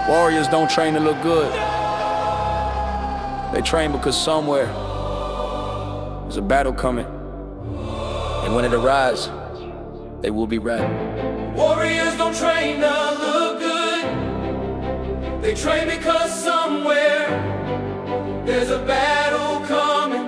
Warriors don't train to look good. They train because somewhere there's a battle coming, and when it arrives, they will be ready. Warriors don't train to look good. They train because somewhere there's a battle coming,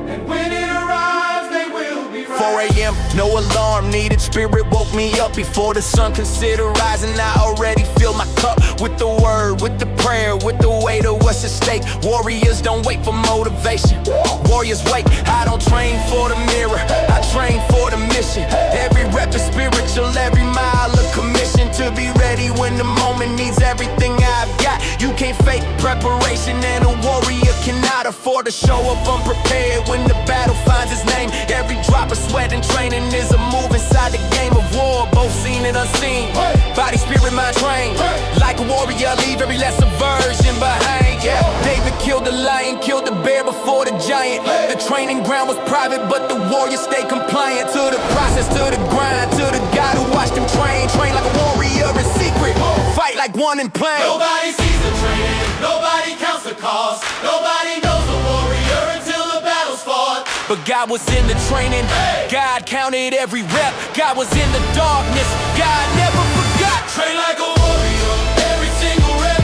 and when it arrives, they will be ready. 4 a.m., no alarm needed. Spirit woke me up before the sun considered rising. I already filled my cup with the word, with the prayer, with the weight of what's at stake. Warriors don't wait for motivation. Warriors wait. I don't train for the mirror, I train for the mission. Every rep is spiritual, every mile a commission. To be ready when the moment needs everything I've got. You can't fake preparation, and a warrior cannot afford to show up unprepared when the battle finds its name. Every drop of sweat and training is a move inside the game of war, both seen and unseen. Body, spirit, mind trained. Like a warrior, leave every lesser version behind. Yeah, David killed the lion, killed the bear before the giant. The training ground was private, but the warrior stayed compliant to the process, to the grind, to the God who watched him train. Train like a warrior in secret, fight like one in plain. Nobody sees the training, nobody counts the cost, nobody knows a warrior until the battle's fought. But God was in the training, God counted every rep. God was in the darkness, God never forgot. Train like a warrior, every single rep.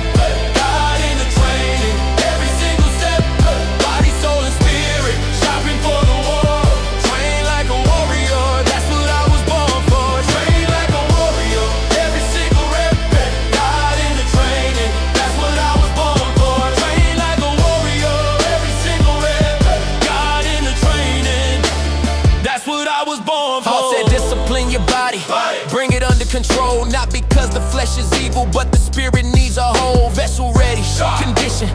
God in the training, every single step. Body, soul, and spirit, shopping for the war. Train like a warrior, that's what I was born for. Train like a warrior, every single rep. God in the training, that's what I was born for. Train like a warrior, Every single rep. God in the training, that's what I was born for. Paul said discipline your body, bring it under control. Not because the flesh is evil, but the spirit needs a whole vessel ready, condition,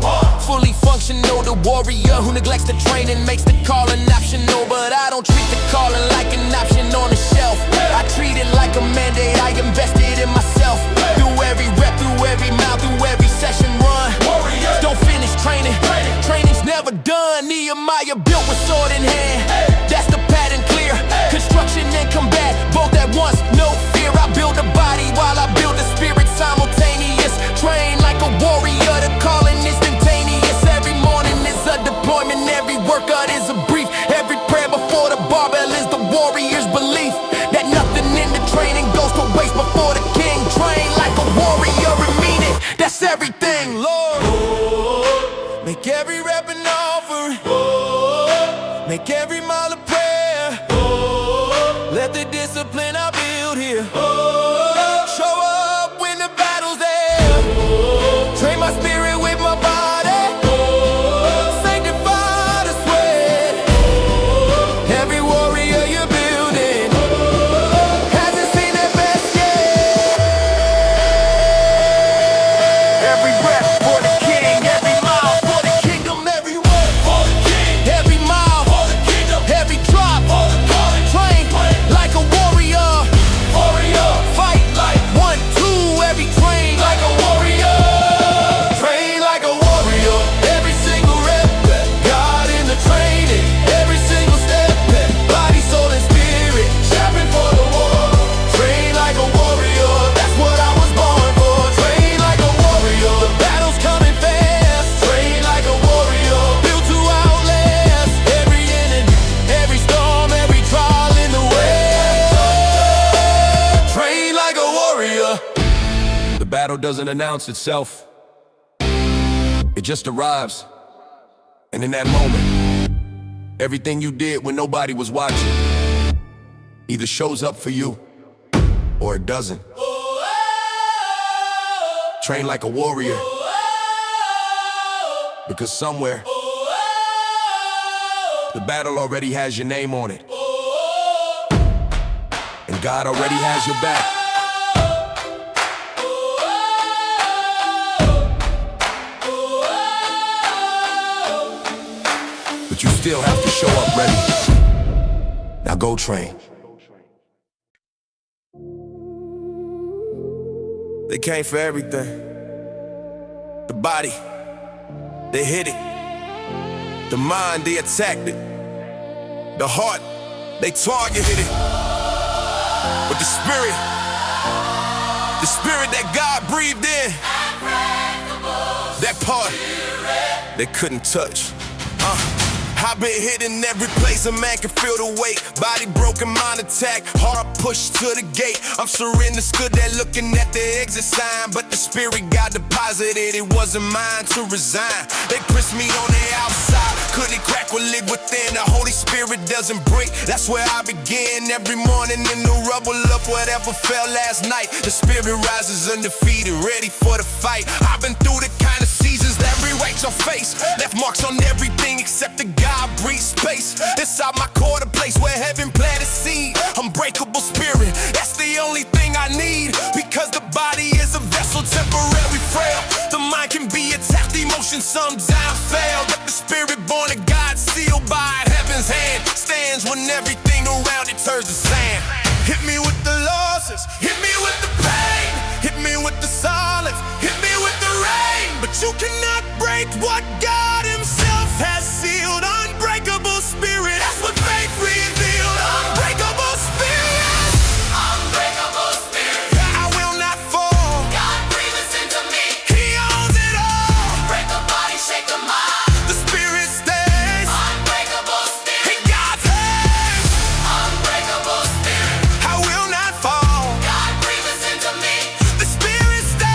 fully functional. The warrior who neglects the training makes the calling optional. But I don't treat the calling like an option on the shelf. I treat it like a mandate, I invested in myself. Through every rep, through every mile, through every session run. Don't finish training, training's never done. Nehemiah built with sword in hand, that's the pattern clear. Construction and combat, both at once, no fear. I build a body while I build a spirit simultaneous. Train like a warrior, the calling instantaneous. Every morning is a deployment, every workout is a brief. Every prayer before the barbell is the warrior's belief that nothing in the training goes to waste before the king. Train like a warrior and mean it, that's everything. Lord, make every rep an offering, make every mile a prayer. Let the discipline I build here show up when the battle's there. Train my spirit with my body, sanctify the sweat. Every warrior you're building hasn't seen their best yet. Every breath for the king, every mile for the kingdom, every word For the king, every mile, for the kingdom, every drop. for the calling. Train like a warrior, Warrior, fight like 1, 2, every train. like a warrior. Train like a warrior, every single rep. God in the training, every single step. Body, soul, and spirit, shopping for the war. Train like a warrior, that's what I was born for. Train like a warrior, The battle's coming fast, train like a warrior. built to outlast every enemy, every storm, every trial in the way. Train like a warrior. The battle doesn't announce itself, it just arrives. And in that moment, everything you did when nobody was watching either shows up for you or it doesn't. Train like a warrior, because somewhere the battle already has your name on it, and God already has your back. But you still have to show up ready. Now go train. They came for everything. The body, they hit it. The mind, they attacked it. The heart, they targeted it. But the spirit that God breathed in, That part they couldn't touch. I've been hitting every place a man can feel the weight. Body broken, mind attack, heart pushed to the gate. I'm surrender, stood there looking at the exit sign, but the spirit got deposited, it wasn't mine to resign. They pressed me on the outside, couldn't crack what lit within. The Holy Spirit doesn't break, that's where I begin. Every morning in the rubble of whatever fell last night, the spirit rises undefeated, ready for the fight. I've been through the kind of seasons that rewrite your face, left marks on everything except the God breathe space. Inside my core, the place where heaven planted seed. Unbreakable spirit, that's the only thing I need. Because the body is a vessel, temporary frail. The mind can be attacked, emotions sometimes fail. But the spirit born of God, sealed by heaven's hand, stands when everything around it turns to sand. Hit me with the losses, hit me with the pain, hit me with the silence, hit me with the rain. But you cannot break what God himself has sealed. Unbreakable spirit, that's what faith revealed. Unbreakable spirit, unbreakable spirit. I will not fall. God breathes into me. He owns it all. Break the body, shake the mind. The spirit stays. Unbreakable spirit. In God's hands. Unbreakable spirit. I will not fall. God breathes into me. The spirit stays.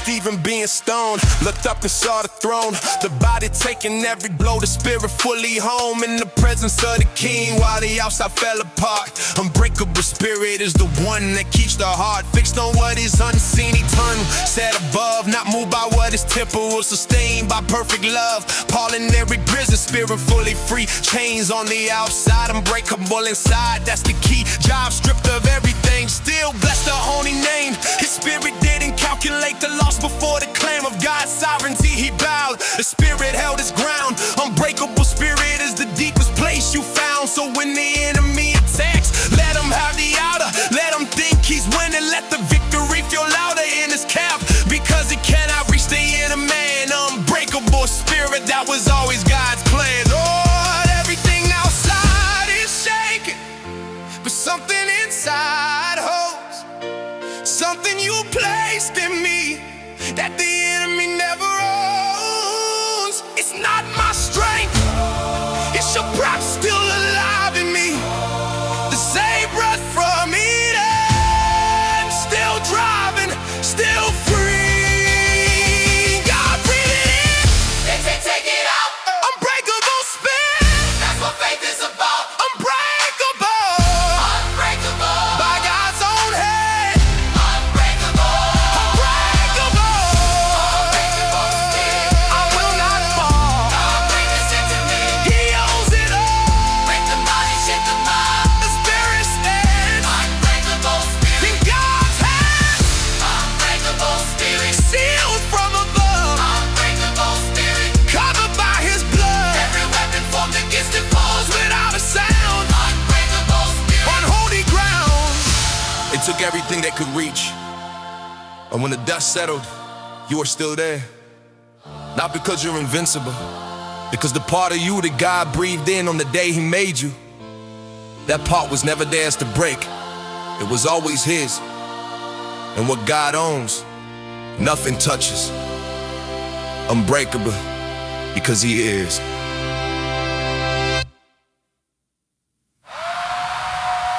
Stephen being stoned, looked up and saw the throne. The body taking every blow, the spirit fully home in the presence of the king while the outside fell apart. Unbreakable spirit is the one that keeps the heart fixed on what is unseen, eternal, set above, not moved by what is temporal, sustained by perfect love. Paul in every prison, spirit fully free, chains on the outside, unbreakable inside, that's the key. Job stripped of everything, still bless the holy name. His spirit didn't calculate the loss before the claim of God's sovereignty, he bowed. The spirit held his ground. Unbreakable spirit is the deepest place you found. So when the enemy attacks, let him have the outer, let him think he's winning. Let the victory feel louder in his cap, because he cannot reach the inner man. Unbreakable spirit, that was always God's plan. Lord, everything outside is shaking, but something inside holds. Something you placed in me that the enemy never owns. It's not my strength, it's your breath still alive in me. The same breath from Eden, still driving, still free. God breathe it in, take it out. Unbreakable spirit, that's what faith is about. Unbreakable, unbreakable, by God's own hand. Unbreakable, unbreakable, unbreakable spirit. I will not fall. God breathes into me. He owns it all. Break the body, shake the mind. The spirit stands. Unbreakable spirit. In God's hands. Unbreakable spirit. Sealed from above. Unbreakable spirit. Covered by his blood. Every weapon formed against it falls without a sound. Unbreakable spirit. On holy ground. It took everything they could reach, and when the dust settled, you were still there. Not because you're invincible, because the part of you that God breathed in on the day he made you, that part was never theirs to break. It was always his. And what God owns, nothing touches. Unbreakable, because he is.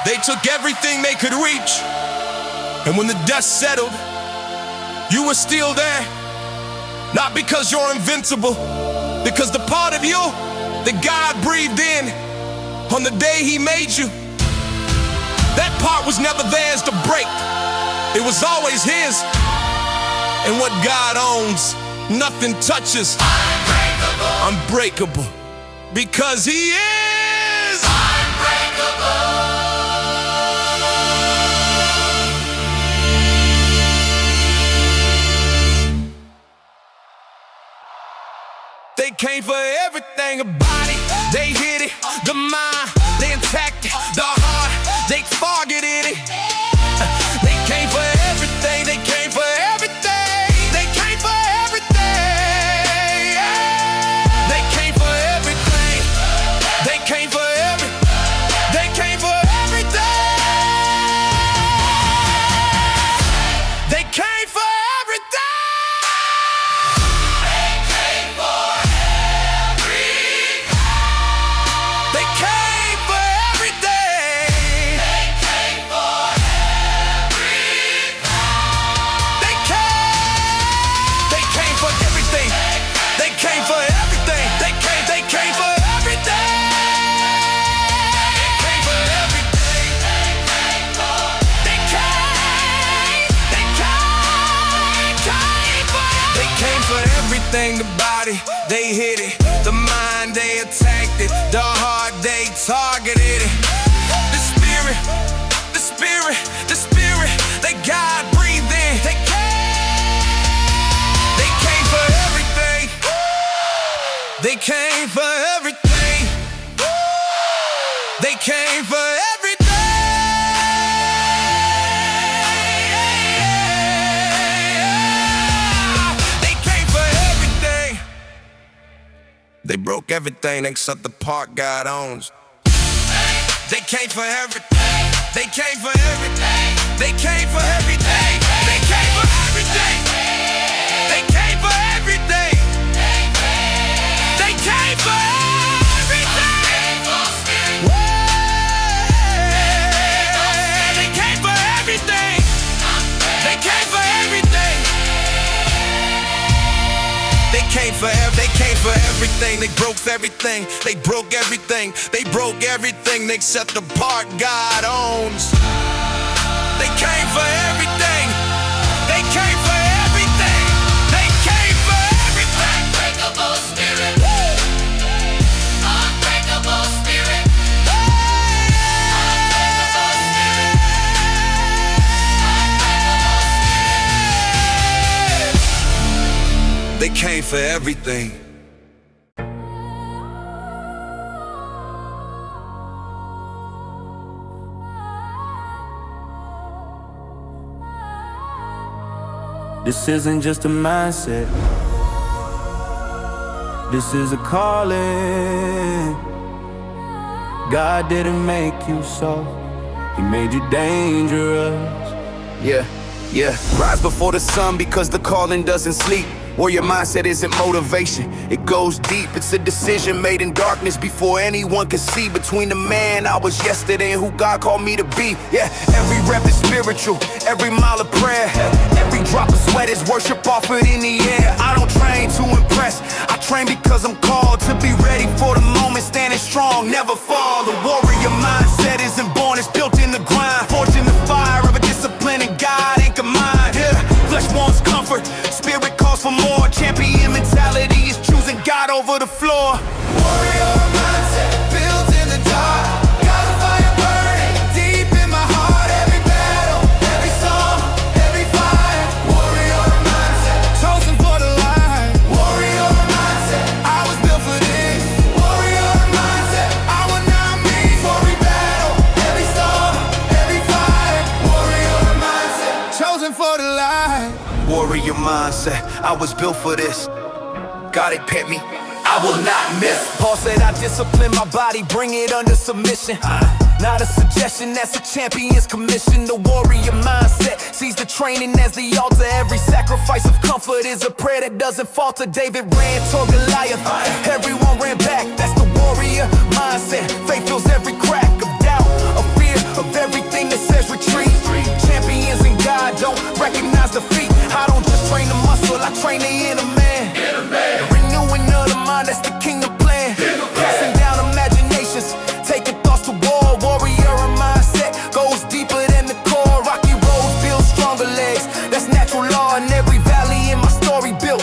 They took everything they could reach, and when the dust settled, you were still there. Not because you're invincible, because the part of you that God breathed in on the day he made you, that part was never theirs to break. It was always his. And what God owns, nothing touches. Unbreakable, because he is unbreakable. They came for everything about it. They hit it, the mind, they attacked it, the heart, they targeted it. They came for everything, they came for everything, they came for everything. They came for everything, they came for everything, they came for everything. body, they hit it. The mind, they attacked it. The heart, they targeted it. The spirit, the spirit, the spirit, they God breathed in. They came for everything. They came for everything. They came for everything. They broke everything except the part God owns. They came for everything. They came for everything. They came for everything. They came for everything. They came for everything. They came for everything. They came for everything. They came for everything. They came for everything. They broke everything. They broke everything. They broke everything except the part God owns. They came for everything. They came for everything. They came for everything. Unbreakable spirit. Unbreakable spirit. They came for everything. This isn't just a mindset. This is a calling. God didn't make you soft. He made you dangerous. Yeah, rise before the sun because the calling doesn't sleep. Warrior mindset isn't motivation, it goes deep. It's a decision made in darkness before anyone can see. Between the man I was yesterday and who God called me to be. Yeah, every rep is spiritual, every mile of prayer, every drop of sweat is worship offered in the air. I don't train to impress, I train because I'm called to be ready for the moment. Standing strong, never fall. The warrior mindset isn't born, it's built in the grind. Forged in the fire of a discipline and God anchor mind. Yeah, flesh wants comfort, spirit calls for more. Champion mentality is choosing God over the floor. Warrior mindset, built in the dark. Got a fire burning deep in my heart. Every battle, every storm, every fire. Warrior mindset, Chosen for the light. warrior mindset. I was built for this. Warrior mindset, I will not miss. Every battle, every storm, every fire. Warrior mindset, Chosen for the light. Warrior mindset, I was built for this. God had picked me, I will not miss. Paul said I discipline my body, bring it under submission. Not a suggestion, that's a champion's commission. The warrior mindset sees the training as the altar. Every sacrifice of comfort is a prayer that doesn't falter. David ran toward Goliath, everyone ran back. That's the warrior mindset. Faith fills every crack of doubt, of fear, of everything that says retreat. Champions in God don't recognize defeat. I don't just train the muscle, I train the inner man. Renewing of the mind, that's the kingdom plan. Casting down imaginations, taking thoughts to war. Warrior mindset goes deeper than the core. Rocky roads build stronger legs, that's natural law. And every valley in my story built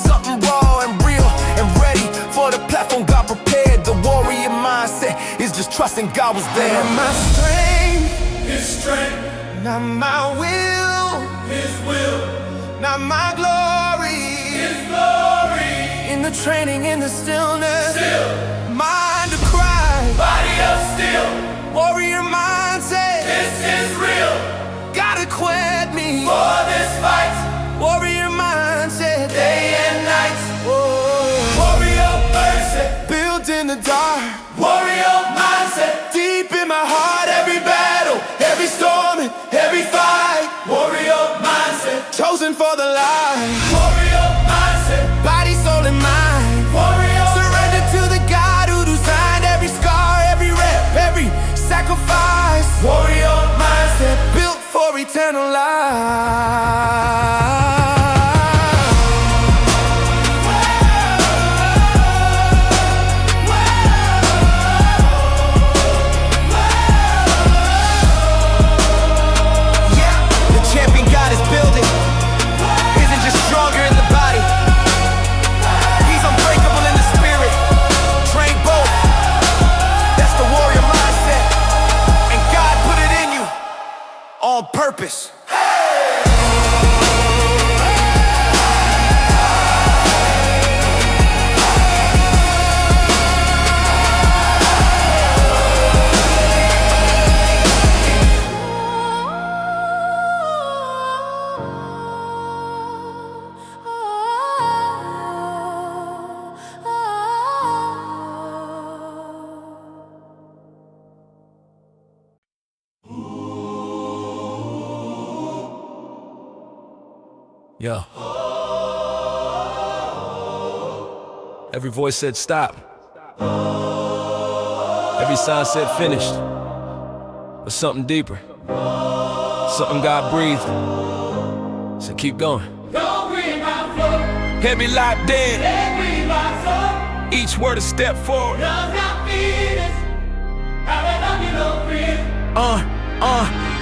something raw and real and ready for the platform God prepared. The warrior mindset is just trusting God was there. Not my strength, His strength, not my will, His will, not my glory. His glory. In the training, in the stillness, Still, mind to cry. body of steel. Warrior mindset, This is real. God equipped me. For this fight, Warrior mindset, day and night. oh, Warrior mindset, built in the dark. warrior mindset. Deep in my heart, every battle, every storm, and every fight. Warrior mindset, Chosen for the light. warrior mindset. Body, soul, and mind. Warrior Surrender to the God who designed every scar, every rep, every sacrifice. warrior mindset. Built for eternal life. Isn't just stronger in the body, he's on purpose. Yo. Every voice said stop. Every sign said finished. But something deeper. Something God breathed. So keep going. Heavy locked in. Each word a step forward.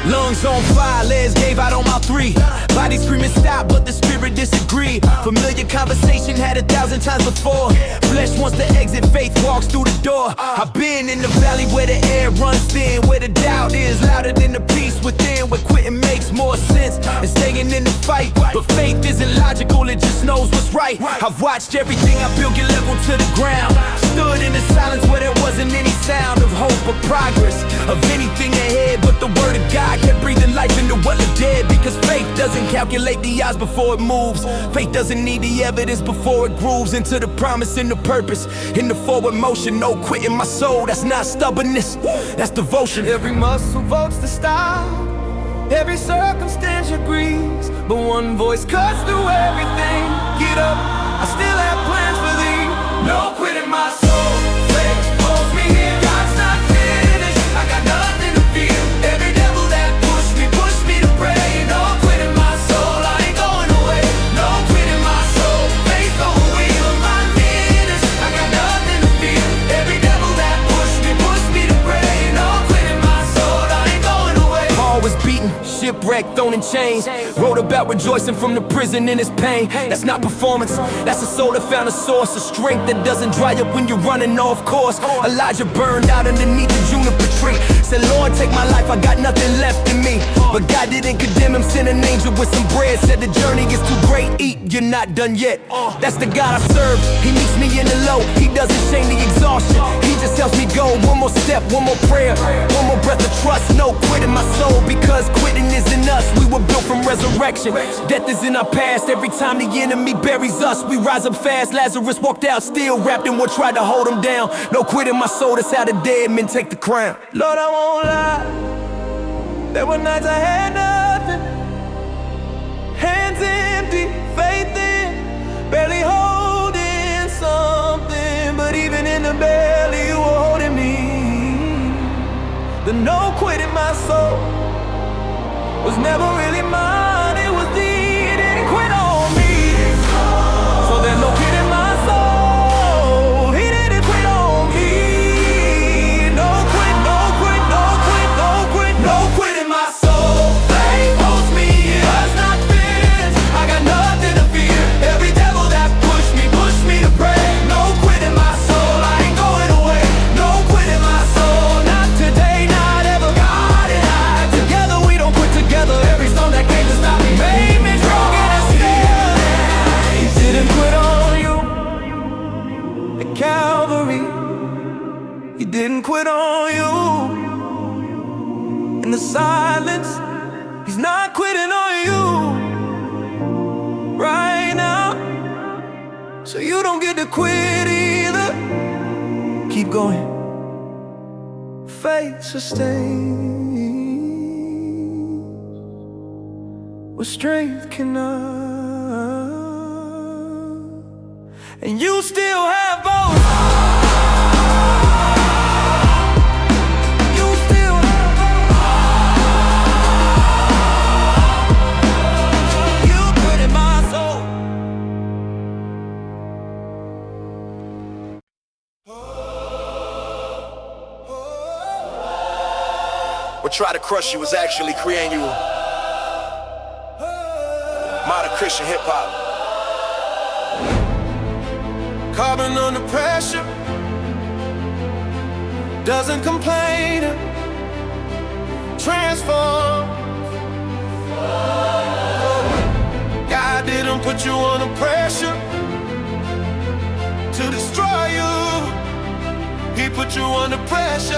Lungs on fire, legs gave out on my 3. Body screaming stop, but the spirit disagreed. Familiar conversation had 1,000 times before. Flesh wants to exit, faith walks through the door. I've been in the valley where the air runs thin, where the doubt is louder than the peace within, where quitting makes more sense than staying in the fight. But faith isn't logical, it just knows what's right. I've watched everything I built get leveled to the ground. Stood in the silence where there wasn't any sound of hope or progress, of anything ahead, but the word of God kept breathing life into what was dead. Because faith doesn't calculate the odds before it moves. Faith doesn't need the evidence before it grooves into the promise and the purpose. In the forward motion, no quitting my soul. That's not stubbornness, that's devotion. Every muscle votes to stop, every circumstance agrees, but one voice cuts through everything. Get up, I still have plans for thee. No quitting my soul, faith holds me here. God's not finished, I got nothing to fear. Every devil that pushed me to pray. No quitting my soul, I ain't going away. No quitting my soul, faith over wheel. I'm finished, I got nothing to fear. Every devil that pushed me to pray. No quitting my soul, I ain't going away. Paul was beaten, shipwrecked, thrown in chains. Wrote about rejoicing from the prison in his pain. That's not performance, that's a soul that found a source of strength that doesn't dry up when you're running off course. Elijah burned out underneath the juniper tree. Said, Lord, take my life, I got nothing left in me. But God didn't condemn him, sent an angel with some bread. Said the journey is too great, eat, you're not done yet. That's the God I serve, he meets me in the low. He doesn't shame the exhaustion, he just helps me go. One more step, one more prayer, one more breath of trust. No quitting my soul, because quitting isn't us. We were built from resurrection. Death is in our past. Every time the enemy buries us, we rise up fast. Lazarus walked out, still wrapped in what tried to hold him down. No quitting my soul, that's how the dead men take the crown. Lord, I won't lie, there were nights I had nothing. Hands empty, faith in, barely holding something. But even in the belly, you were holding me. The no quitting my soul was never really mine, it was thee. It didn't quit on me, so there's no quitting my soul. He didn't quit on me. No quit, no quit, no quit, no quit, no quitting my soul. Faith holds me here, God's not finished, I got nothing to fear. Every devil that pushed me to pray. No quitting my soul, I ain't going away. No quitting my soul, not today, not ever. God and I, together we don't quit together. Every storm that came to stop me made me strong, and I still he didn't quit on you at Calvary. He didn't quit on you in the silence. He's not quitting on you right now, so you don't get to quit either. Keep going. Faith sustains what strength cannot, and you still have both. You still have both. You put in my soul. What tried to crush you is actually creating you. Modern Christian hip-hop. Carbon under pressure, doesn't complain, transform put you under pressure to destroy you. He put you under pressure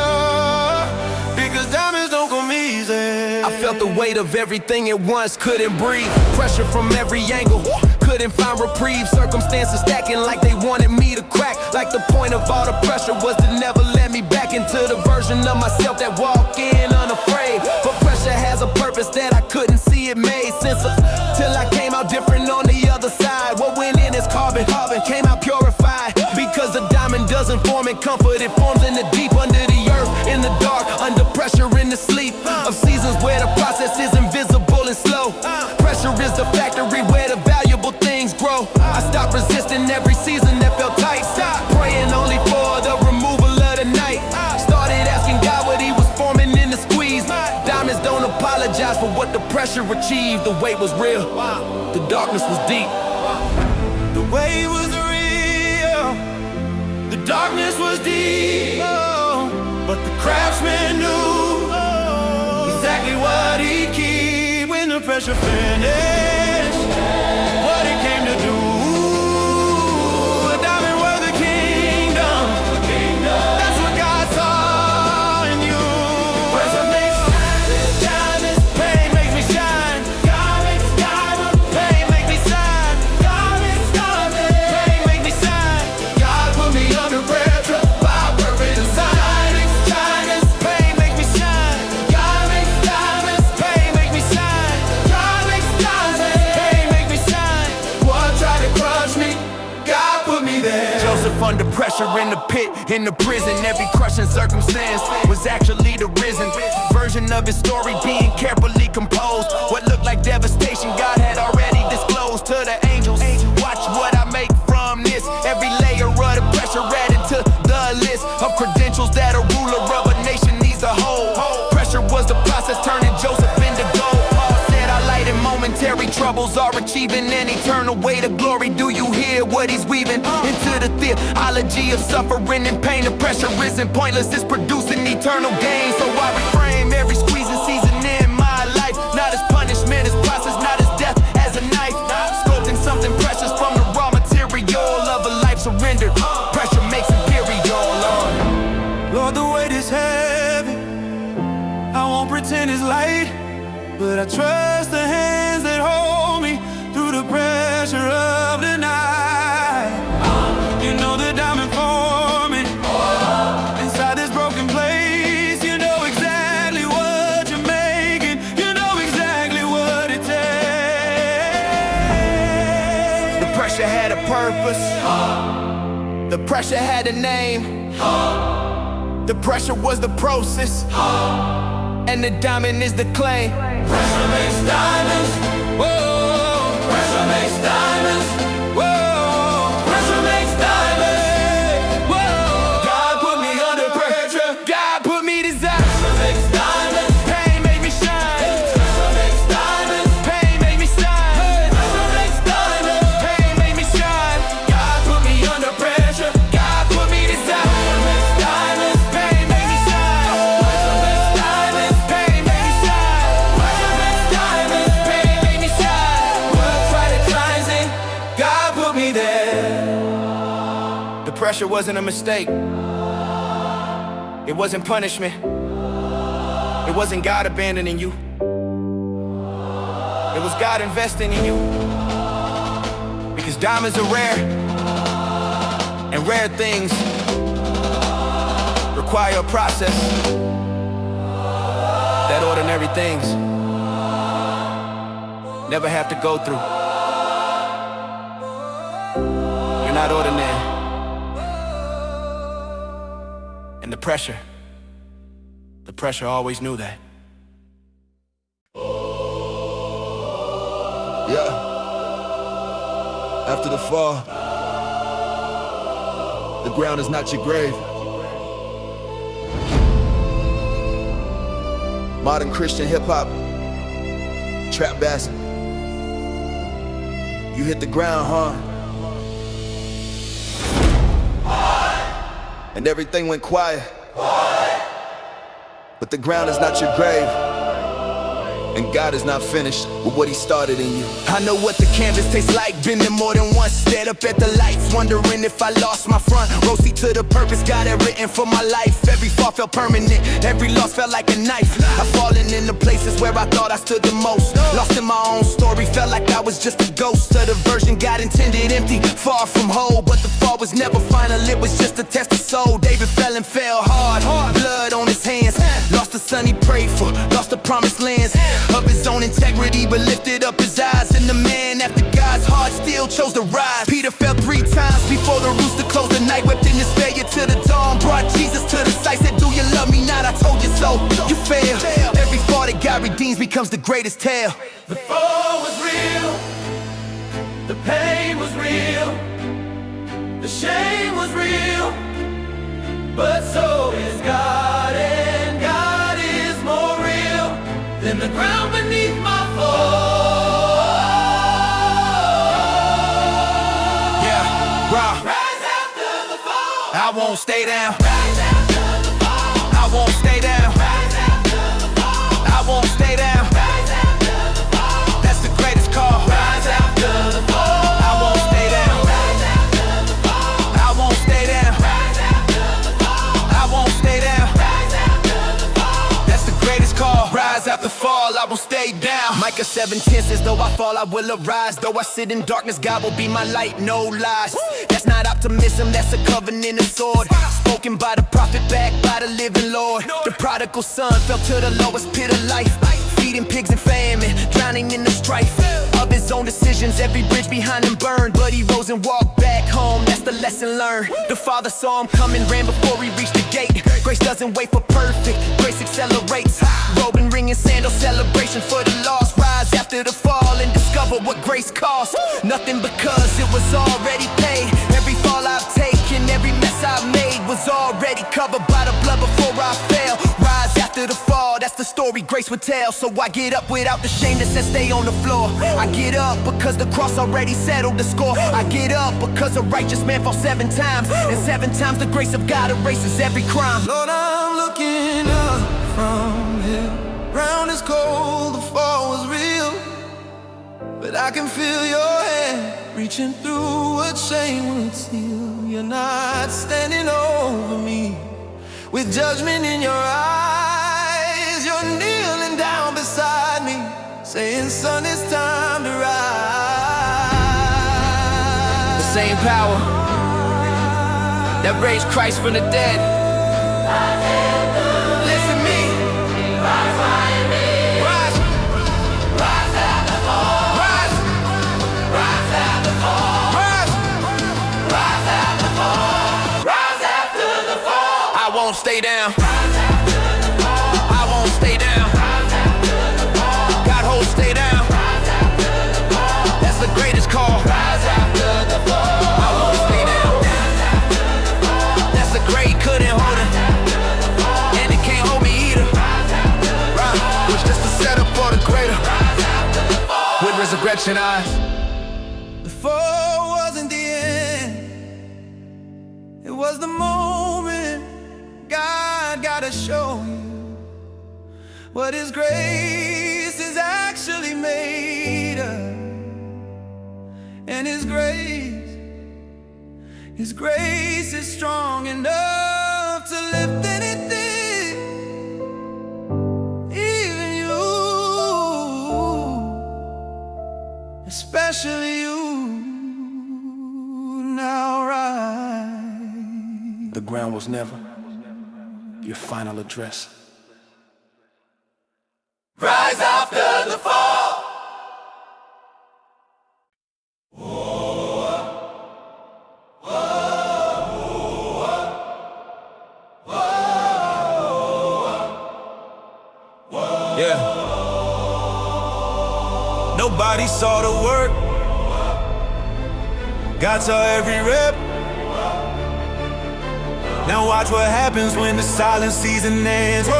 because diamonds don't come easy. I felt the weight of everything at once, couldn't breathe. Pressure from every angle, couldn't find reprieve. Circumstances stacking like they wanted me to crack. Like the point of all the pressure was to never let me back into the version of myself that walk in unafraid. But pressure has a purpose that I couldn't see it made sense of till I came out different on the other side. What went in is carbon, came out purified. Because the diamond doesn't form in comfort, it forms in the deep, under the earth, in the dark, under pressure, in the sleep of seasons where the process is invisible and slow. Pressure is the factory where the valuable things grow. I stopped resisting every season that felt tight. Praying only for the removal of the night. Started asking God what he was forming in the squeeze. Diamonds don't apologize for what the pressure achieved. The weight was real, the darkness was deep. The weight was real, the darkness was deep. But the craftsman knew exactly what he keep when the pressure finished. What he came to do. A diamond was the kingdom. That's what God saw in you. Pressure makes diamonds, pain makes me shine. God makes diamonds, pain makes me shine. God makes diamonds, pain makes me shine. God put me under pressure by purpose design. Under pressure in the pit, in the prison. Every crushing circumstance was actually the risen version of his story being carefully composed. What looked like devastation, God had already disclosed to the angels. Watch what I make from this. Every layer of the pressure added to the list of credentials that a ruler of a nation needs to hold. Pressure was the process turning Joseph into gold. Paul said I lighten momentary troubles are achieving an eternal weight of glory. Do you hear what he's weaving into the theology of suffering and pain? The pressure isn't pointless, it's producing eternal gain. So I reframe every squeezing season in my life, not as punishment, as process, not as death, as a knife. Sculpting something precious from the raw material of a life surrendered. Pressure makes imperial, Lord. Lord, the weight is heavy, I won't pretend it's light, but I trust the hands that hold me through the pressure of the night. You know the diamond forming inside this broken place. You know exactly what you're making. You know exactly what it takes. The pressure had a purpose. The pressure had a name. The pressure was the process, and the diamond is the claim. Pressure makes diamonds. Whoa. Pressure makes diamonds. Whoa. Pressure makes diamonds. Whoa. God put me under pressure. God put me to desire. Pressure makes diamonds. Pain made me shine. Pressure makes diamonds. Pain made me shine. Pressure makes diamonds. Pain made me shine. God put me under pressure. God put me to desire. Pressure makes diamonds. Pain made me shine. Pressure makes diamonds. Pain made me shine. Pressure makes diamonds. Pain made me shine. Works right at cleansing. God put me there. The pressure wasn't a mistake. It wasn't punishment. It wasn't God abandoning you. It was God investing in you. Because diamonds are rare, and rare things require a process that ordinary things never have to go through. You're not ordinary. And the pressure always knew that. Yeah. After the fall, the ground is not your grave. Modern Christian hip-hop, trap bass. You hit the ground, huh? And everything went quiet. But the ground is not your grave. and God is not finished with what He started in you. I know what the canvas tastes like, been there more than once. Stared up at the lights, wondering if I lost my front. Row seat to the purpose, got it written for my life. Every fall felt permanent, every loss felt like a knife. I've fallen into places where I thought I stood the most. Lost in my own story, felt like I was just a ghost of the version God intended, empty, far from whole. But the fall was never final, it was just a test of soul. David fell and fell hard, blood on his hands. Lost the son he prayed for, lost the promised lands of his own integrity, but lifted up his eyes. And the man after God's heart still chose to rise. Peter fell 3 times before the rooster closed the night. Wept in his failure to the dawn, brought Jesus to the sight. Said, do you love me not? I told you so. You fail. Every fall that God redeems becomes the greatest tale. The fall was real, the pain was real, the shame was real, but so is God, and God is more real than the ground beneath my fall. Yeah, raw. Rise after the fall. I won't stay down. Rise after the fall. I won't stay down. Rise after the fall. I won't stay down. Rise after the fall. That's the greatest call. Rise after the fall. I won't stay down. Rise after the fall. I won't stay down. Rise after the fall. I won't stay down. Rise after the fall. That's the greatest call. Rise after fall, I won't stay down. Micah 7:10 says, though I fall, I will arise. Though I sit in darkness, God will be my light, no lies. That's not optimism, that's a covenant of sword. Spoken by the prophet, backed by the living Lord. The prodigal son fell to the lowest pit of life, feeding pigs and famine, drowning in the strife of his own decisions. Every bridge behind him burned, but he rose and walked back home. That's the lesson learned. The father saw him coming, ran before he reached the gate. Grace doesn't wait for perfect, grace accelerates. Robe and ring and sandal, celebration for the lost. Rise after the fall and discover what grace costs. Nothing because it was already paid. Every fall I've taken, every mess I've made was already covered by the blood before I fell. Rise after the fall, that's the story grace would tell. So I get up without the shame that says stay on the floor. I get up because the cross already settled the score. I get up because a righteous man falls 7 times, and 7 times the grace of God erases every crime. Lord, I'm looking up from here. Ground is cold, the fall was real, but I can feel your hand reaching through what shame would steal. You're not standing over me with judgment in your eyes. You're kneeling down beside me, saying, son, it's time to rise. The same power that raised Christ from the dead. Listen to me. Rise, rise, rise at the fall. Rise, rise at the fall. Rise, rise at the fall. Rise after the fall. I won't stay down. Rise after the fall. I won't stay down. Rise after the fall. God hold, stay down. Rise after the fall. That's the greatest call. Rise after the fall. I won't stay down. Rise after the fall. That's the great, couldn't hold it, and it can't hold me either. Right, was just a setup for the greater. With resurrection eyes. The fall wasn't the end, it was the moment. God gotta show you what His grace is actually made of. And His grace is strong enough to lift anything, even you, especially you. Now rise. The ground was never your final address. Rise after the fall. Yeah. Nobody saw the work. God saw every rep. Now watch what happens when the silent season ends. Whoa.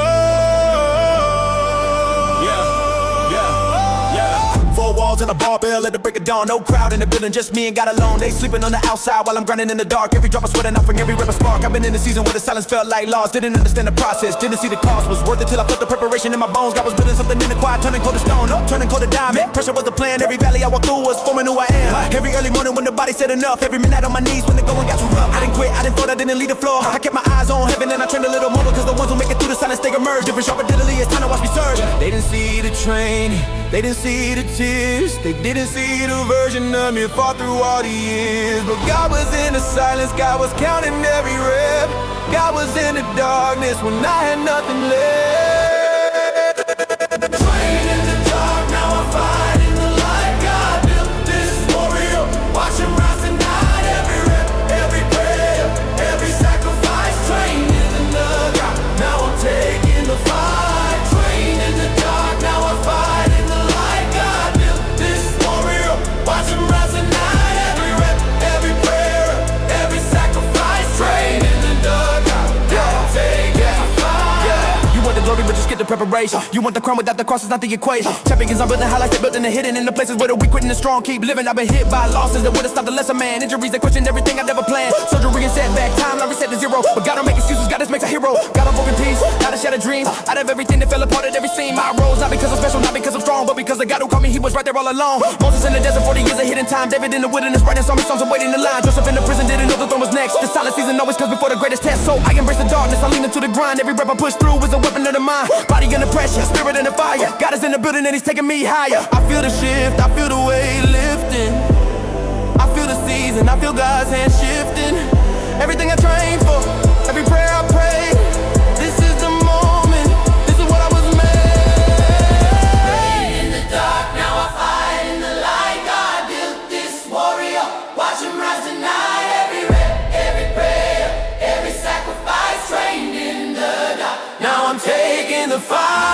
Yeah. 4 walls on a barbell at the break of dawn. No crowd in the building, just me and God alone. They sleeping on the outside while I'm grinding in the dark. Every drop of sweat and offering, every rip a spark. I've been in the season where the silence felt like loss. Didn't understand the process, didn't see the cost. Was worth it till I felt the preparation in my bones. God was building something in the quiet, turning cold to stone. Up, turning cold to diamond. Pressure was the plan. Every valley I walked through was forming who I am. Every early morning when the body said enough. Every midnight on my knees when the going got too rough. I didn't quit, I didn't fold, I didn't leave the floor. I kept my eyes on heaven and I trained a little more, because the ones who make it through the silence, they emerge. Different sharper diddly, it's time to watch me surge. They didn't see the training, they didn't see the tears, they didn't see the version of me fought through all the years. But God was in the silence, God was counting every rep. God was in the darkness when I had nothing left. Train in the dark, now I fight in the light. God built this warrior, watch him rise tonight. Every rep, every prayer, every sacrifice. Train in the dark, now I'm taking the fight. Train in the dark, now I fight in the light. God built this warrior, watch him rise tonight. Every rep, every prayer, every sacrifice. Train in the dark, now I'm taking the fight. You want the glory, but just get the preparation. You want the crown without the cross, it's not the equation. Champions, I'm building highlights, they're built in the hidden. In the places where the weak, quitting the strong keep living. I've been hit by losses that would've stopped the lesser man. Injuries that question everything I never planned. Surgery and setback, time I reset to zero. But God don't make excuses, God just makes a hero. God a broken piece, God a shattered dream. Out of everything that fell apart at every seam, I rose, not because I'm special, not because I'm strong, but because the God who called me, he was right there all along. Moses in the desert, 40 years of hidden time. David in the wilderness, writing songs I'm waiting in line. Joseph in the prison, didn't know the throne was next. The silent season always comes before the greatest test. So I embrace the darkness, I lean into the grind. Every rep I push through is a weapon of the mind. Body under pressure, spirit in the fire. God is in the building and he's taking me higher. I feel the shift, I feel the weight lifting. I feel the season, I feel God's hand shifting. Everything I trained for, every prayer I prayed. This is the moment, this is what I was made. In the dark, now I fight in the light. God built this warrior, watch him rise tonight. Every rep, every prayer, every sacrifice. Trained in the dark, now I'm taking the fight.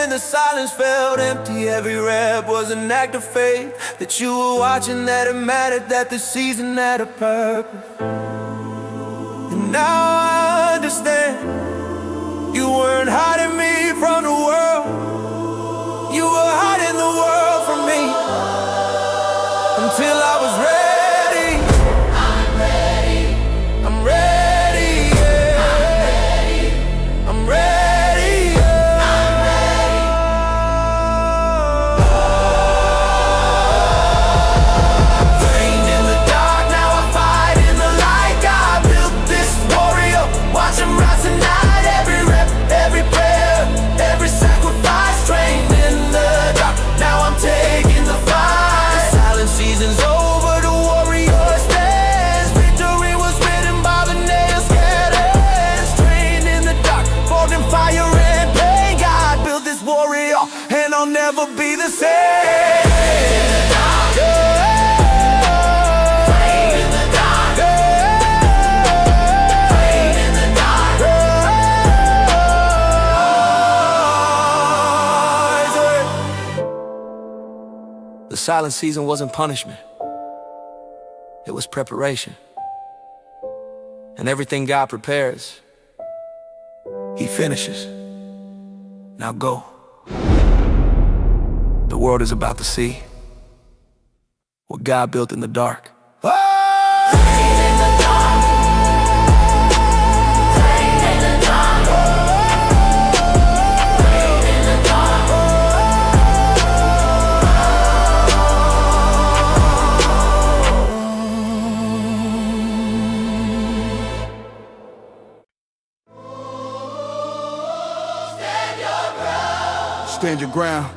The silence felt empty, every rep was an act of faith. That you were watching, that it mattered, that the season had a purpose. And now I understand, you weren't hiding me from the world, you were hiding the world from me. Until I was ready. I'm ready, I'm ready, yeah. I'm ready, I'm ready. Never be the same. The silent season wasn't punishment, it was preparation. And everything God prepares, he finishes. Now go. The world is about to see what God built in the dark. Stand your ground.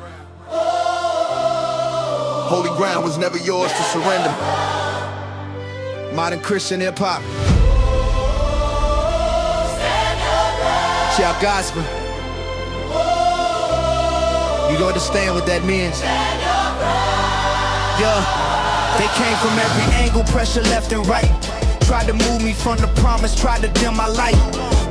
Holy ground was never yours to surrender. Modern Christian hip hop. Shout gospel. You understand what that means? Yeah. They came from every angle, pressure left and right. Tried to move me from the promise, tried to dim my light.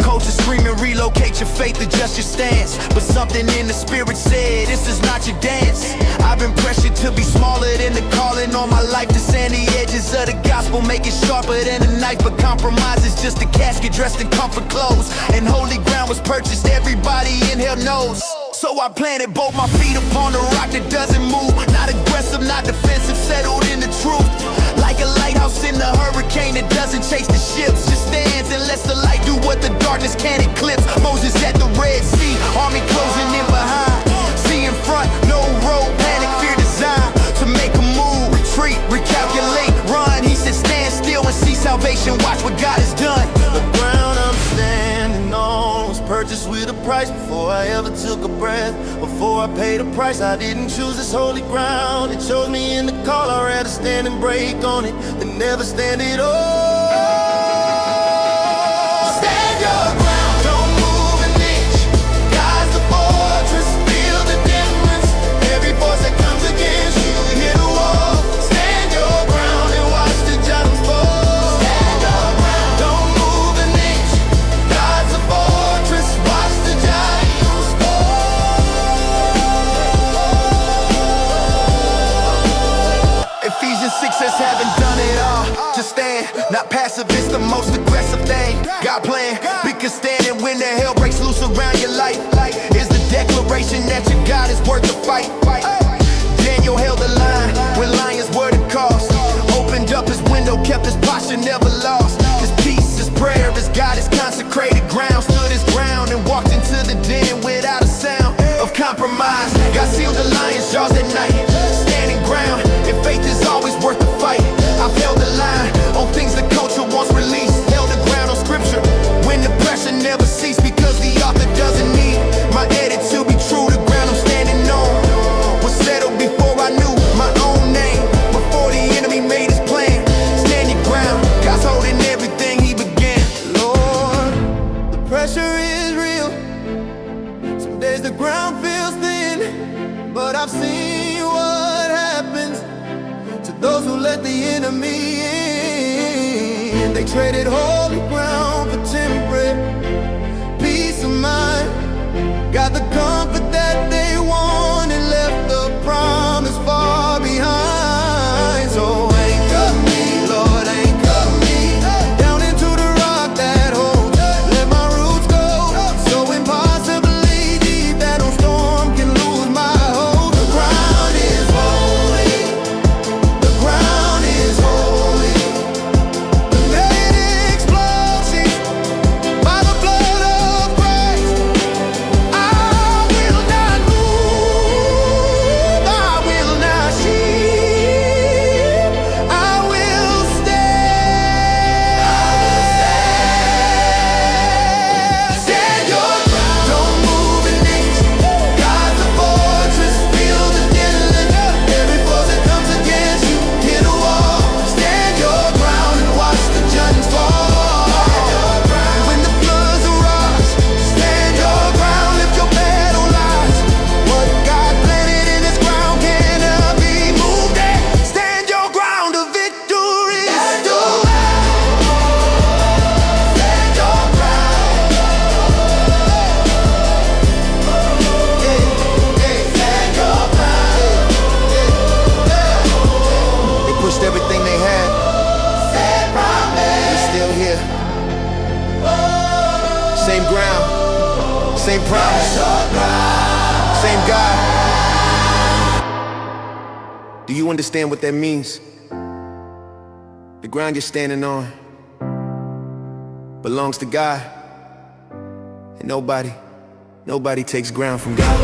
Coaches screaming, relocate your faith, adjust your stance. But something in the spirit said, this is not your dance. I've been pressured to be smaller than the calling on my life. To sand the edges of the gospel, make it sharper than a knife. But compromise is just a casket dressed in comfort clothes. And holy ground was purchased, everybody in here knows. So I planted both my feet upon the rock that doesn't move. Not aggressive, not defensive, settled in the truth. Like a lighthouse in the hurricane that doesn't chase the ships, just stands and lets the light do what the darkness can't eclipse. Moses at the Red Sea, army closing in behind. See in front, no road, panic, fear, desire. To make a move, retreat, recalculate, run. He said stand still and see salvation, watch what God has done. The ground I'm standing on was purchased with a price before I ever took a breath. Before I paid a price, I didn't choose this holy ground. It chose me in the call, I'd rather stand and break on it than never stand at all. Stand your ground, don't move an inch. God's the fortress, feel the difference. Every force that comes against you, hit a wall. Stand your ground and watch the giants fall. Stand your ground, don't move an inch. God's the fortress, watch the giants fall. Ephesians 6 says haven't done it all. Just stand, not passive, it's the most aggressive thing. God plan, because standing when the hell breaks loose around your life is the declaration that your God is worth the fight. Daniel held the line when lions were the cost. Opened up his window, kept his posture, never lost. His peace, his prayer, his God, his consecrated ground. Stood his ground and walked into the den without a sound of compromise. God sealed the lion's jaws at night. Standing ground, and faith is always worth the fight. I've held the line on things the culture wants released. Held the ground on scripture when the pressure never ceased. Because the author doesn't need my edit to be true. The ground I'm standing on was settled before I knew my own name. Before the enemy made his plan. Stand your ground, God's holding everything he began. Lord, the pressure is real. Some days the ground feels thin, but I've seen what happens to those who let the enemy in. They traded holy ground for temporary peace of mind. Got the comfort that they wanted, left the promise far behind. So anchor me, Lord, anchor me down into the rock that holds. Let my roots go so impossibly deep that no storm can lose my hold. The ground is holy, the ground is holy. The made explosive by the blood of Christ. I will not move, I will not shift, I will stand. Stand your ground, don't move an inch. God's the fortress, feel the dillon. Every force that comes against you, hit a wall. Stand your ground and watch the giants fall. When the floods arise, stand your ground, lift your battle lines. What God planted in this ground cannot be moved. Stand your ground, the victory is yours. Stand your ground. Stand your ground. They pushed everything they had, Stand promise. they're still here. Same ground, same promise, same God. Do you understand what that means? The ground you're standing on belongs to God. And nobody takes ground from God.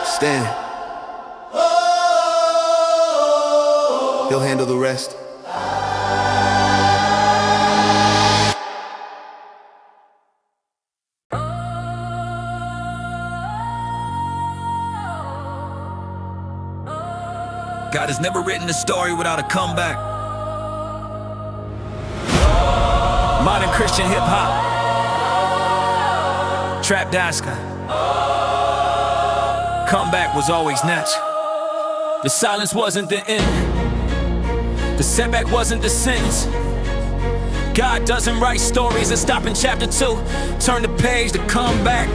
Stand. He'll handle the rest. God has never written a story without a comeback. Modern Christian hip hop, trap daska. Comeback was always natural. The silence wasn't the end. The setback wasn't the sentence. God doesn't write stories that stop in chapter 2. Turn the page, to come back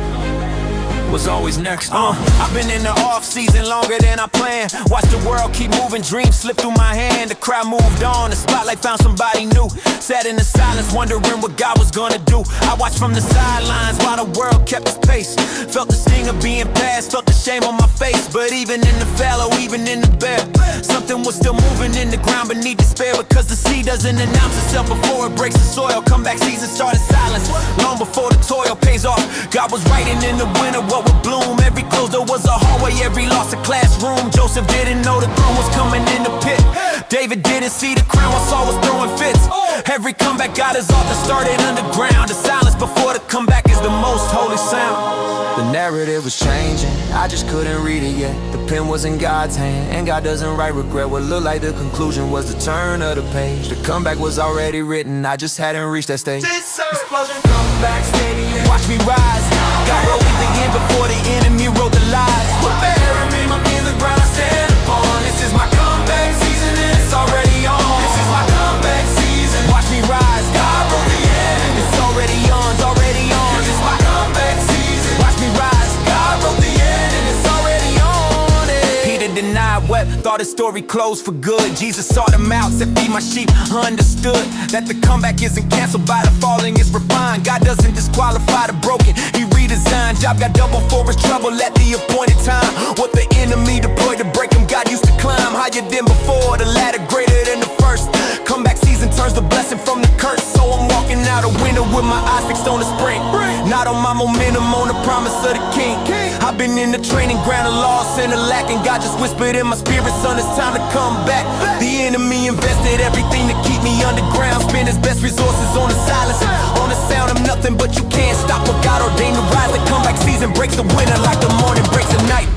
was always next. I've been in the off season longer than I planned. Watch the world keep moving, dreams slip through my hand. The crowd moved on, the spotlight found somebody new. Sat in the silence, wondering what God was gonna do. I watched from the sidelines while the world kept its pace. Felt the sting of being past, felt the shame on my face. But even in the fallow, even in the bare, something was still moving in the ground beneath despair. Because the seed doesn't announce itself before it breaks the soil. Comeback season started silence, long before the toil pays off. God was writing in the winter what would bloom. Every closed door was a hallway, every loss a classroom. Joseph didn't know the throne was coming in the pit. David didn't see the crown while Saul was throwing fits. Every comeback got his author started underground. The silence before the comeback is the most holy sound. The narrative was changing, I just couldn't read it yet. The pen was in God's hand, and God doesn't write regret. What looked like the conclusion was the turn of the page. The comeback was already written, I just hadn't reached that stage. Explosion, comeback, stadium. Watch me rise. God wrote me the end before the enemy wrote the lies. Preparing me, my feet the ground I stand upon. This is my comeback season and it's already on. This is my comeback season. Watch me rise. God wrote the end. It's already on, it's already on. This is my comeback season. Watch me rise. God wrote the end and it's already on. Peter denied, wept, thought his story closed for good. Jesus sought him out, said feed my sheep. Understood that the comeback isn't canceled by the falling, it's refined. God doesn't disqualify the broken, he redesigned. Job got double for his trouble at the appointed time. What the enemy deployed to break him, God used to climb higher than before, the ladder greater than the first. Comeback season turns the blessing from the curse. So I'm walking out a window with my eyes fixed on the spring, not on my momentum, on the promise of the King. I've been in the training ground of loss and the lack, and God just whispered in my spirit, son, it's time to come back. The enemy invested everything to keep me underground, spend his best resources on the silence, on the sound of nothing, but you can't stop what God ordained to rise. The comeback season breaks the winter like the morning breaks the night.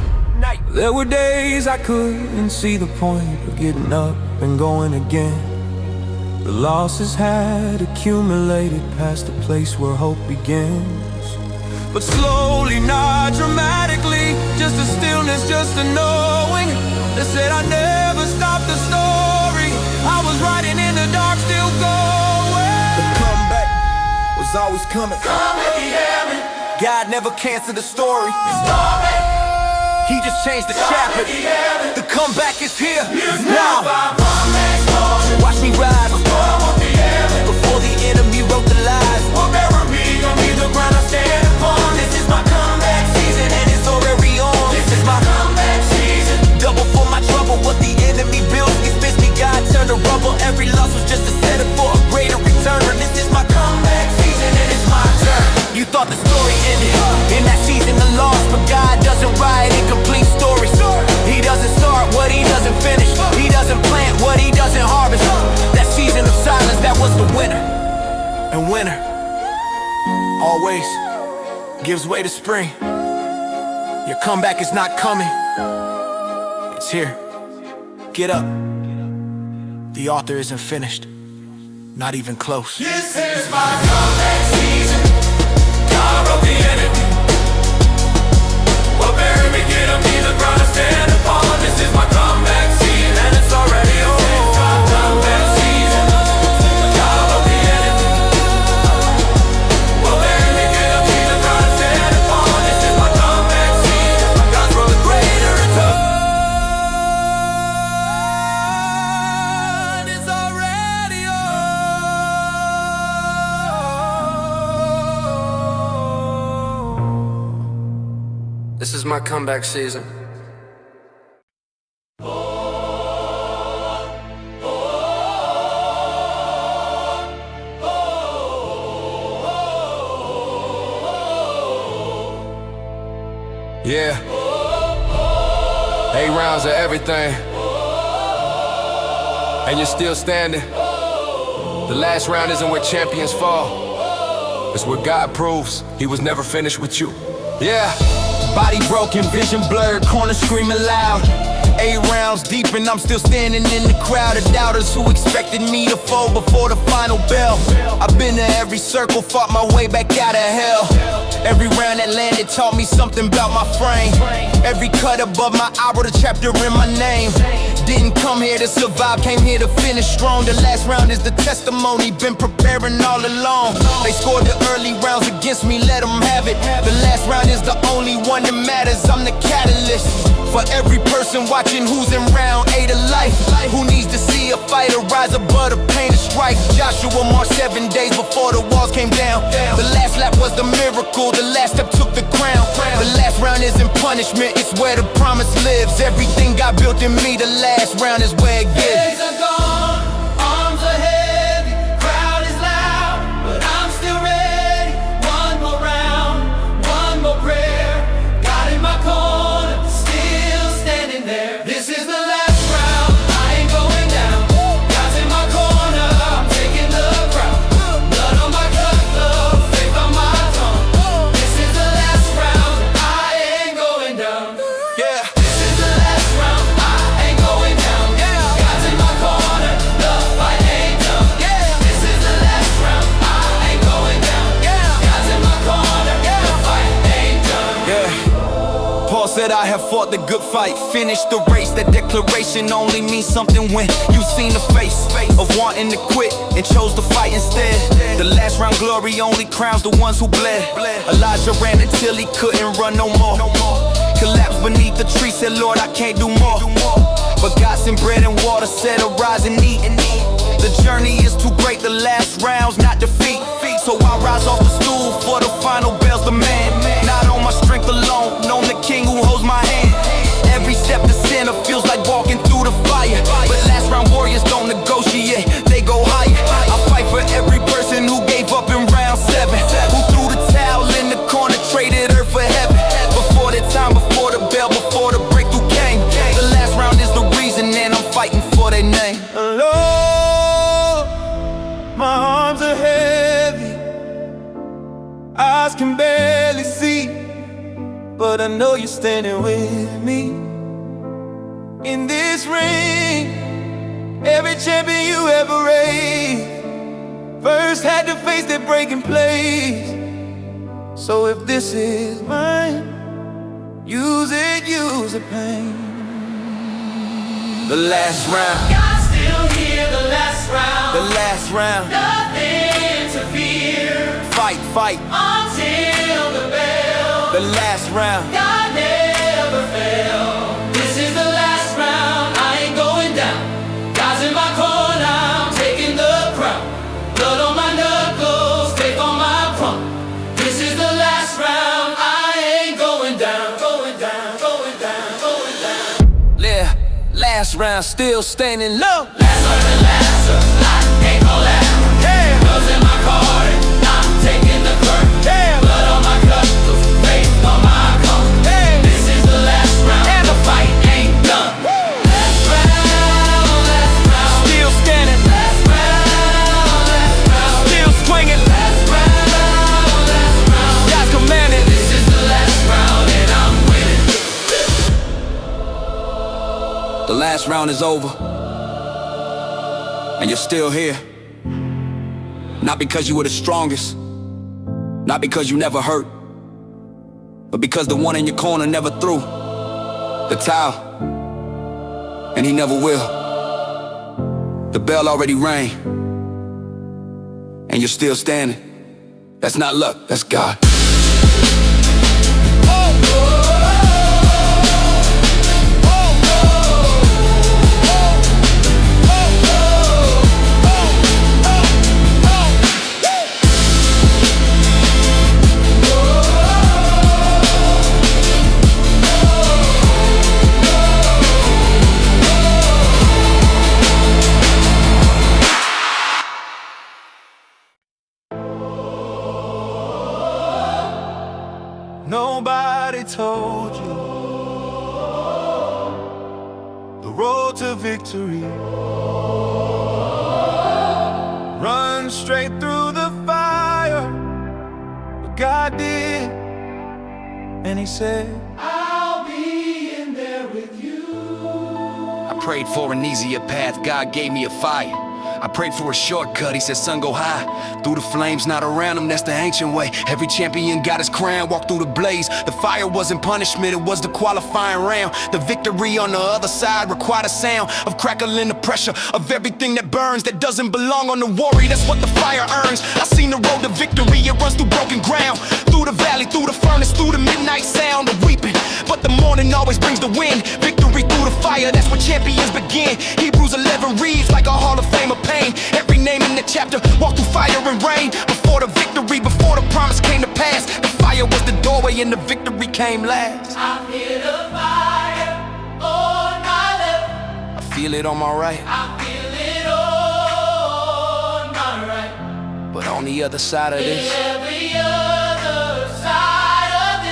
There were days I couldn't see the point of getting up and going again. The losses had accumulated past the place where hope begins. But slowly, not dramatically, just a stillness, just a knowing that said I never stopped the story. I was riding in the dark, still going. The comeback was always coming. God never canceled the story. He just changed the chapter. The comeback is here now. Watch me rise before the enemy wrote the lies. Whatever me, gon' be the ground I stand upon. This is my comeback season and it's already on. This is my comeback season. Double for my trouble, what the enemy built, he spits me. God turned to rubble. Every loss was just a setup for a greater return. This is my comeback season and it's my turn. You thought the story ended in that season of loss, but God doesn't write incomplete stories. He doesn't start what he doesn't finish. He doesn't plant what he doesn't harvest. That season of silence, that was the winter. And winter always gives way to spring. Your comeback is not coming, it's here. Get up. The author isn't finished, not even close. This is my comeback season. God wrote the enemy. What bury me, get up, be the ground I stand upon. This is my comeback season and it's already on. This is my comeback season. God wrote the enemy. What bury me, get up, be the ground I stand upon. This is my comeback season. God wrote the greater return. It's already on. This is my comeback season. Yeah. 8 rounds of everything, and you're still standing. The last round isn't where champions fall. It's where God proves he was never finished with you. Yeah. Body broken, vision blurred, corner screaming loud. 8 rounds deep and I'm still standing in the crowd of doubters who expected me to fold before the final bell. I've been to every circle, fought my way back out of hell. Every round that landed taught me something about my frame. Every cut above my eye wrote a chapter in my name. Didn't come here to survive, came here to finish strong. The last round is the testimony, been preparing all along. They scored the early rounds against me, let them have it. The last round is the only one that matters, I'm the catalyst. For every person watching who's in round 8 of life, who needs to see a fighter rise above the pain of strife. Joshua marched 7 days before the walls came down. The last lap was the miracle, the last step took the crown. The last round isn't punishment, it's where the promise lives. Everything God built in me, the last round is where it gives. Legs are gone, arms are heavy, crowd is loud, but I'm still ready. One more round, one more prayer. God in my corner, still standing there. This is the last round, I ain't going down. God's in my corner, I'm taking the crown. Blood on my cut gloves, faith on my tongue. This is the last round, I ain't going down. Yeah. This is the last round, I ain't going down. God's in my corner, the fight ain't done. This is the last round, I ain't going down. God's in my corner, the fight ain't done. Yeah. Paul said, I have fought the good fight, finished the race. That declaration only means something when you've seen the face of wanting to quit and chose to fight instead. The last round glory only crowns the ones who bled. Elijah ran until he couldn't run no more. Collapsed beneath the tree, said, Lord, I can't do more. But God sent bread and water, said, arise and eat. The journey is too great, the last round's not defeat. So I rise off the stool for the final bell's demand. Not on my strength alone, known the King who holds my hand. Every step to sinner feels like walking through the fire. But last round warriors don't negotiate, they go higher. I fight for every person who gave up in round 7, who threw the towel in the corner, traded earth for heaven. Before the time, before the bell, before the breakthrough came. The last round is the reason, and I'm fighting for their name. Lord, my arms are heavy, eyes can barely see, but I know you're standing with me. In this ring, every champion you ever raised first had to face that breaking place. So if this is mine, use it, use the pain. The last round, God's still here, the last round. the last round. Nothing to fear Fight, fight, until the bell. the last round. God never failed. This is the last round, I ain't going down. God's in my corner, I'm taking the crown. Blood on my knuckles, faith on my palm. This is the last round, I ain't going down. Going down, going down, going down. Yeah, last round, still standing low. Lesser, I ain't gon' let him. Blood's in my corner, I'm taking the crown. Blood on my knuckles, faith on my palm. This is the last round, and the fight ain't done. Last round, Still standing, last round, still swinging. last round. God's commanded. This is the last round, and I'm winning. The last round is over, and you're still here. Not because you were the strongest, not because you never hurt, but because the one in your corner never threw the towel, and he never will. The bell already rang, and you're still standing. That's not luck, that's God. Nobody told you the road to victory. Run straight through the fire, but God did, and He said, I'll be in there with you. I prayed for an easier path, God gave me a fire. I prayed for a shortcut, he said son go high through the flames, not around him, that's the ancient way. Every champion got his crown, walked through the blaze. The fire wasn't punishment, it was the qualifying round. The victory on the other side required a sound of crackling the pressure of everything that burns, that doesn't belong on the warrior, that's what the fire earns. I seen the road to victory, it runs through broken ground, through the valley, through the furnace, through the midnight sound of weeping, but the morning always brings the wind. Victory through the fire, that's where champions begin. Hebrews 11 reads like a hall of fame of pain. Every name in the chapter walked through fire and rain. Before the victory, before the promise came to pass, the fire was the doorway and the victory came last. I feel the fire on my left, I feel it on my right, I feel it on my right, but on the other side of this every other side of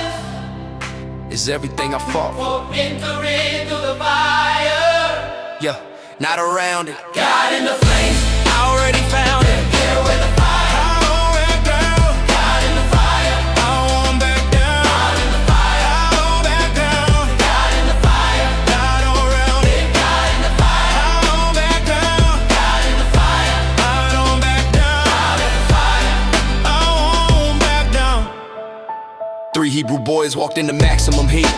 this is everything I fought for. for victory through the fire. Yeah, not around it. God in the flames, I already found it. here with the fire. I won't back down. God in the fire, I won't back down. God in the fire, I won't back down. God in the fire, God around it. God in the fire, I won't back down. God in the fire, I don't back down. God in the fire. I won't back down. 3 Hebrew boys walked into maximum heat.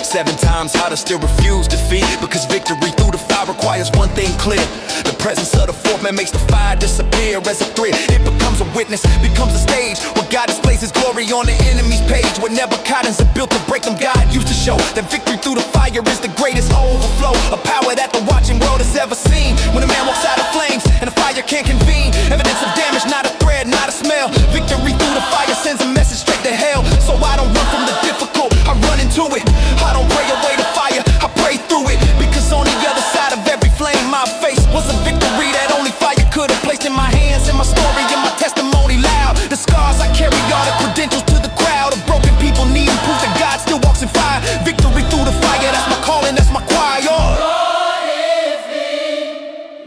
7 times harder, still refuse defeat. Because victory through the fire requires one thing clear: the presence of the fourth man makes the fire disappear. As a threat, it becomes a witness, becomes a stage where God displays his glory on the enemy's page. Where Nebuchadnezzar built to break them, God used to show that victory through the fire is the greatest overflow of power that the watching world has ever seen. When a man walks out of flames and the fire can't convene, evidence of damage, not a thread, not a smell. Victory through the fire sends a message straight to hell. So I don't run from the difficult, I run into it. I don't pray away the fire, I pray through it. Because on the other side of every flame I face was a victory that only fire could have placed in my hands. And my story and my testimony loud. The scars I carry are the credentials to the crowd of broken people needing proof that God still walks in fire. Victory through the fire, that's my calling, that's my choir.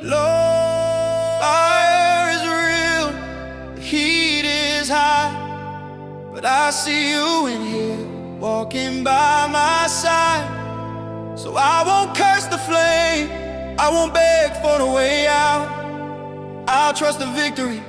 Lord, fire is real, the heat is high, but I see you in here, walking by my side. So I won't curse the flame, I won't beg for the way out. I'll trust the victory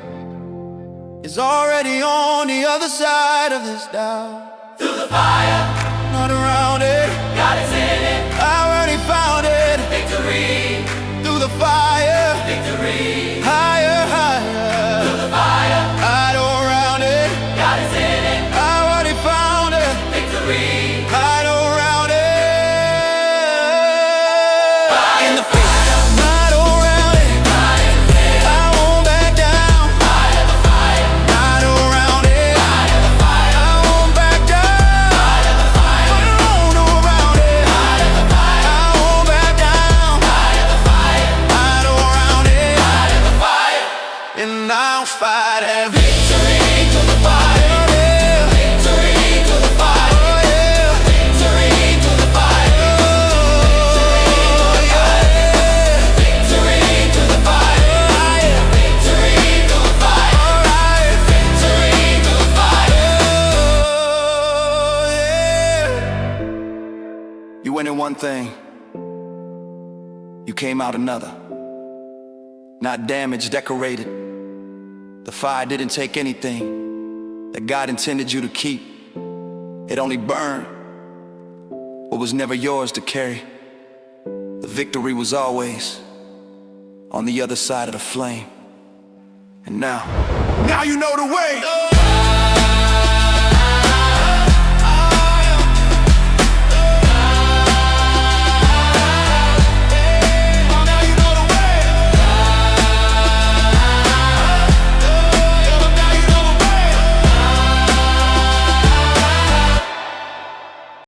is already on the other side of this doubt. Through the fire, Not around it, God is in it. I already found it. Victory, Through the fire, victory. higher, higher. Through the fire, I don't round it, God is in it. I already found it. Victory, I don't round it. in the fire, I don't round it, I won't back down. I don't round it, I won't back down. I don't round it, I won't back down. I don't round it, and I'll fight and victory to the fire, victory to the fire, victory to the fire, victory to the fire, victory to the fire, victory to the fire. You went in one thing, you came out another. Not damaged, decorated. The fire didn't take anything that God intended you to keep. It only burned what was never yours to carry. The victory was always on the other side of the flame. And now you know the way.